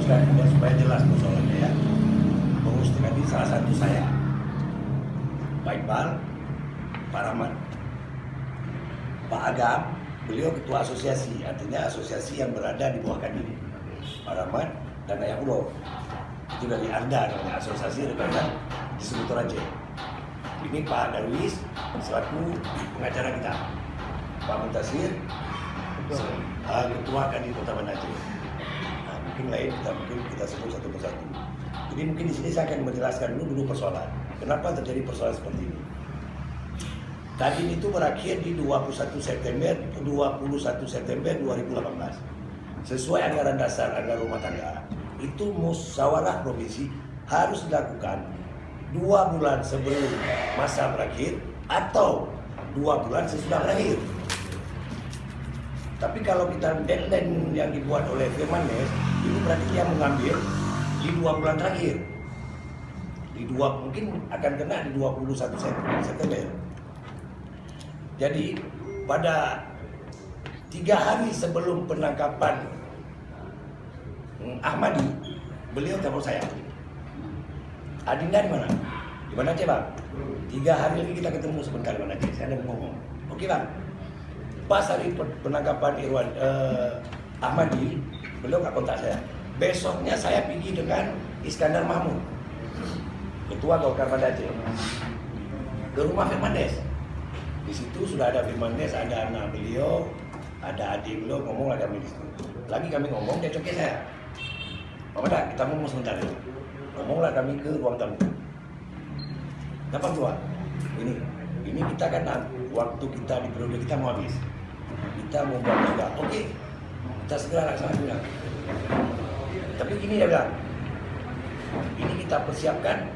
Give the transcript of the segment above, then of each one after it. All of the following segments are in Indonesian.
luruskan biar supaya jelas persoalannya ya. Pengurus tadi salah satu saya, Pak Iqbal, Pak Rahmat, Pak Agam, beliau ketua asosiasi, artinya asosiasi yang berada di bawah kami. Pak Rahmat dan Ayah Pulau, itu dari Anda, namanya asosiasi rekan distributor Aceh. Ini Pak Darwis selaku pengacara kita, Pak Muntasir ketua Kadin Kota Banda Aceh. Nah, mungkin kita sebut satu persatu. Jadi mungkin di sini saya akan menjelaskan dulu persoalan. Kenapa terjadi persoalan seperti ini? Kadin itu berakhir di 21 September 2018. Sesuai anggaran dasar anggaran rumah tangga, itu musyawarah provinsi harus dilakukan 2 bulan sebelum masa berakhir atau 2 bulan sesudah berakhir. Tapi kalau kita deadline yang dibuat oleh Firmanes, itu berarti dia mengambil di 2 bulan terakhir. Mungkin akan kena di 21 September. Jadi pada 3 hari sebelum penangkapan Ahmadi, beliau telepon saya. Adinda di mana? Di mana Aceh bang? 3 hari lagi kita ketemu sebentar di mana Aceh. Saya ada ngomong. Oke bang. Pas hari penangkapan Ahmadi, beliau nggak kontak saya. Besoknya saya pergi dengan Iskandar Mahmud, ketua Golkar Banda Aceh, ke rumah Firmanes. Di situ sudah ada Firmanes, ada anak beliau, ada adik beliau, ngomong lagi kami di situ. Lagi kami ngomong, dia coket saya. Pak Mada, kita ngomong sebentar dulu. Ngomonglah kami ke ruang tamu. Kenapa tua? Ini kita kan waktu kita di periode kita mau habis. Kita mau buat juga. Oke, kita segera laksanakan. Tapi gini dia bilang, ini kita persiapkan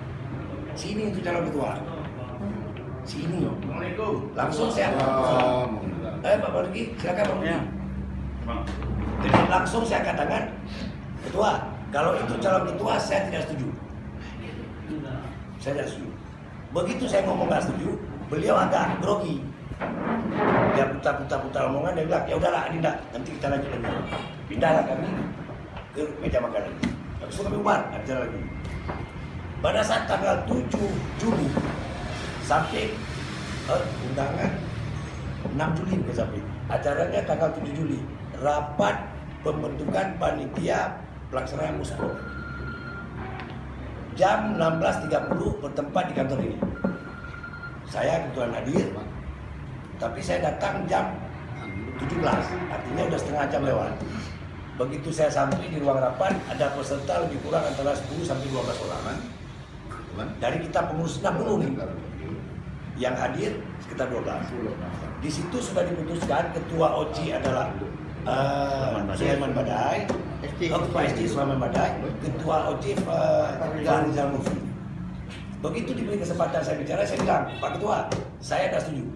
sini untuk calon ketua. Sini. Langsung saya Pak Margi, silakan Pak Margi. Jadi langsung saya katakan, ketua, kalau itu calon ketua saya tidak setuju. Saya tidak setuju. Begitu saya ngomong nggak setuju, beliau agak grogi. Dia putar omongan, dia bilang, ya udahlah Adinda, nanti kita lanjut lagi. Pindahlah kami ke meja makan lagi. Habis itu kami bubar, acara lagi. Pada saat tanggal 7 Juli sampai undangan 6 Juli ke sampai. Acaranya tanggal 7 Juli. Rapat pembentukan panitia pelaksanaan muspro. Jam 16.30 bertempat di kantor ini. Saya kebetulan hadir, tapi saya datang jam 17, artinya udah setengah jam lewat. Begitu saya sampai di ruang rapat, ada peserta lebih kurang antara 10 sampai 12 orang. Dari kita pengurus 60 nih, yang hadir sekitar 12. Di situ sudah diputuskan ketua OCI adalah Sulaiman Badai, ketua SD Sulaiman Badai, ketua OCI Rizal Mufti. Begitu diberi kesempatan saya bicara, saya bilang, Pak Ketua, saya tidak setuju.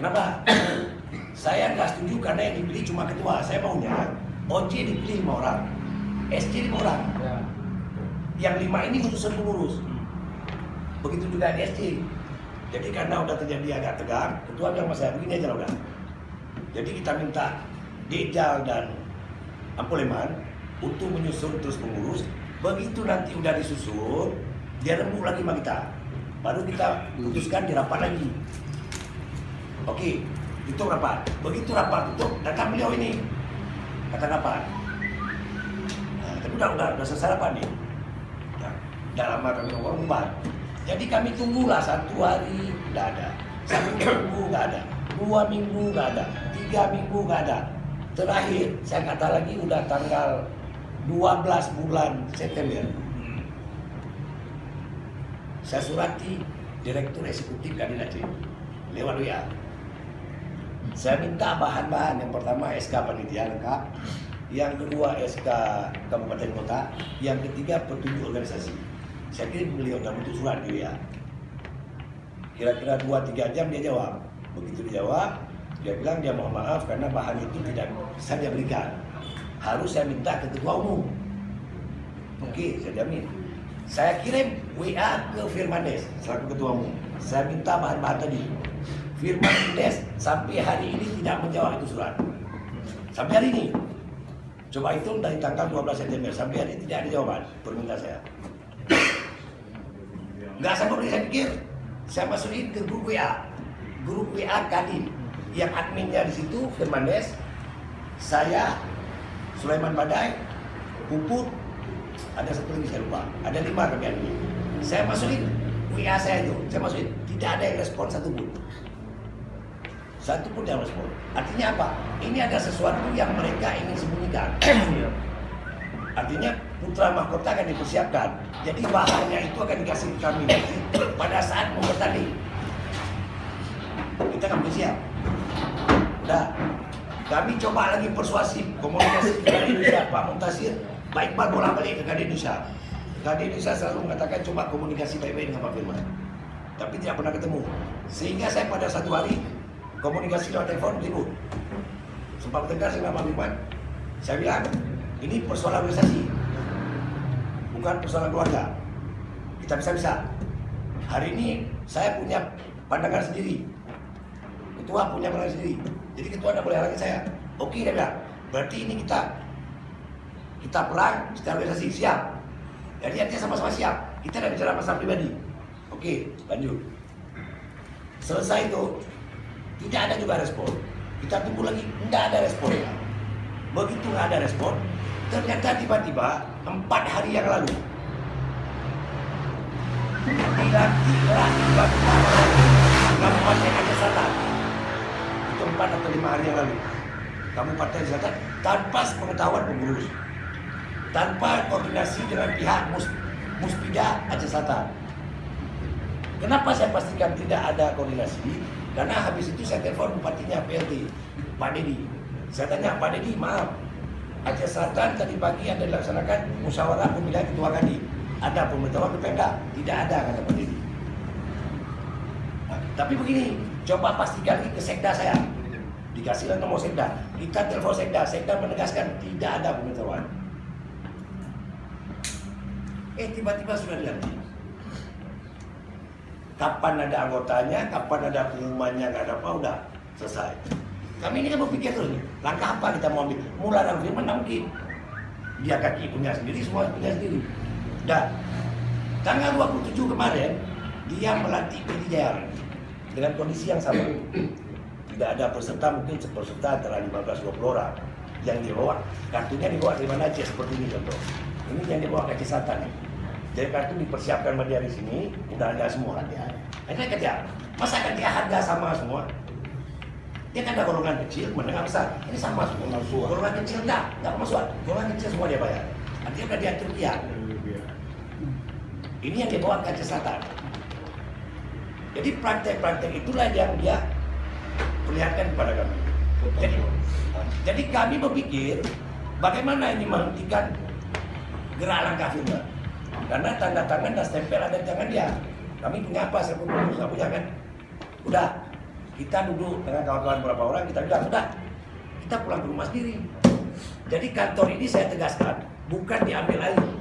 Kenapa? Saya nggak setuju karena yang dipilih cuma ketua. Saya maunya OC dipilih 5 orang, SC 5 orang. Yang 5 ini khusus pengurus. Begitu juga di SC. Jadi karena udah terjadi agak tegang, ketua bilang sama saya, begini aja udah. Jadi kita minta Dejal dan Ampoleman untuk menyusun terus pengurus. Begitu nanti udah disusun, dia rembuk lagi sama kita. Baru kita putuskan di rapat lagi. Oke, itu rapat. Begitu rapat itu datang beliau ini. Kata rapat. Nah, tapi udah selesai rapat nih. Udah lama kami ngomong bubar. Jadi kami tunggulah 1 hari nggak ada, 1 minggu nggak ada, 2 minggu nggak ada, 3 minggu nggak ada. Terakhir saya kata lagi udah tanggal 12 bulan September. Saya surati Direktur Eksekutif Kadin Aceh lewat WA. Saya minta bahan-bahan, yang pertama SK panitia lengkap, yang kedua SK Kabupaten Kota, yang ketiga petunjuk organisasi. Saya kirim beliau dan bentuk surat di WA. Kira-kira 2-3 jam dia jawab. Begitu dia jawab, dia bilang dia mohon maaf karena bahan itu tidak bisa dia berikan. Harus saya minta ke ketua umum. Oke, saya jamin. Saya kirim WA ke Firmanes selaku ketua umum. Saya minta bahan-bahan tadi. Firmanes sampai hari ini tidak menjawab itu surat. Sampai hari ini. Coba hitung dari tanggal 12 September sampai hari ini tidak ada jawaban permintaan saya. Nggak sampai saya pikir, saya masukin ke grup WA Kadin, yang adminnya di situ Firmandes, saya, Sulaiman Badai, Puput, ada satu lagi saya lupa, ada 5 kami admin. Saya masukin WA saya itu, saya masukin, tidak ada yang respon satu pun yang respon. Artinya apa? Ini ada sesuatu yang mereka ingin sembunyikan. Artinya putra mahkota akan dipersiapkan. Jadi bahannya itu akan dikasih ke kami pada saat mau bertanding. Kita akan bersiap. Udah. Kami coba lagi persuasif komunikasi ke Kadin Indonesia. Pak Muntasir baik-baik bola balik ke Kadin Indonesia. Kadin Indonesia selalu mengatakan coba komunikasi baik-baik dengan Pak Firman. Tapi tidak pernah ketemu. Sehingga saya pada satu hari komunikasi lewat telepon ribut. Sempat bertengkar dengan Pak Firman. Saya bilang, ini persoalan organisasi, bukan persoalan keluarga. Kita bisa-bisa. Hari ini saya punya pandangan sendiri. Ketua punya pandangan sendiri. Jadi ketua tidak boleh halangin saya. Oke, dia bilang. Berarti ini kita perang secara organisasi, siap. Jadi artinya sama-sama siap. Kita tidak bicara masalah pribadi. Oke, lanjut. Selesai itu, tidak ada juga respon. Kita tunggu lagi, tidak ada respon. Begitu nggak ada respon, ternyata tiba-tiba 4 hari yang lalu dilantiklah Kabupaten Aceh Selatan. Itu 4 atau 5 hari yang lalu. Kabupaten Aceh Selatan tanpa pengetahuan pengurus, tanpa koordinasi dengan pihak Muspida Aceh Selatan. Kenapa saya pastikan tidak ada koordinasi? Karena habis itu saya telepon bupatinya PLT, Pak Dedi. Saya tanya, Pak Dedi, maaf, Aceh Selatan tadi pagi ada dilaksanakan musyawarah pemilihan ketua Kadin. Ada pemberitahuan ke Pemda? Tidak ada, kata Pak Dedi. Nah, tapi begini, coba pastikan lagi ke Sekda saya. Dikasihlah nomor Sekda. Kita telepon Sekda. Sekda menegaskan tidak ada pemberitahuan. Tiba-tiba sudah dilantik. Kapan ada anggotanya, kapan ada pengumumannya, nggak ada apa, udah selesai. Kami ini kan berpikir terus, langkah apa kita mau ambil? Mulai dari Firman nggak mungkin. Dia kaki punya sendiri, semua punya sendiri. Dan tanggal 27 kemarin, dia melantik Pedi Jaya dengan kondisi yang sama. Tidak ada peserta, mungkin peserta antara 15-20 orang. Yang dibawa, kartunya dibawa dari mana Aceh, seperti ini contoh. Ini yang dibawa ke Aceh Selatan nih. Jadi kartu dipersiapkan sama dia di sini, udah ada semua. Ini kerja. Masa kerja harga sama semua? Dia kan ada golongan kecil, menengah besar. Ini sama semua. Golongan kecil enggak masuk. Golongan kecil semua dia bayar. Artinya udah diatur dia. Ini yang dibawa ke Aceh Selatan. Jadi praktek-praktek itulah yang dia perlihatkan kepada kami. Jadi kami berpikir bagaimana ini menghentikan gerak langkah Firman. Karena tanda tangan dan stempel ada di tangan dia. Kami punya apa? Saya pun nggak punya kan. Udah, kita duduk dengan kawan-kawan beberapa orang, kita bilang, udah, kita pulang ke rumah sendiri. Jadi kantor ini saya tegaskan, bukan diambil alih.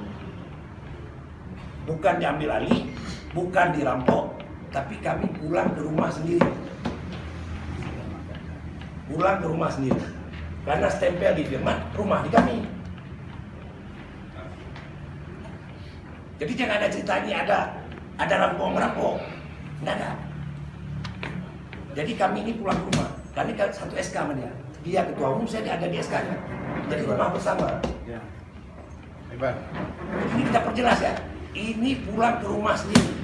Bukan diambil alih, bukan dirampok, tapi kami pulang ke rumah sendiri. Pulang ke rumah sendiri. Karena stempel di Firman, rumah di kami. Jadi jangan ada cerita ini ada rampok-rampok, nggak ada. Jadi kami ini pulang ke rumah. Kami kan satu SK sama dia. Dia ketua umum, saya ada di SK-nya. Jadi rumah bersama. Ya. Hebat. Ini kita perjelas ya. Ini pulang ke rumah sendiri.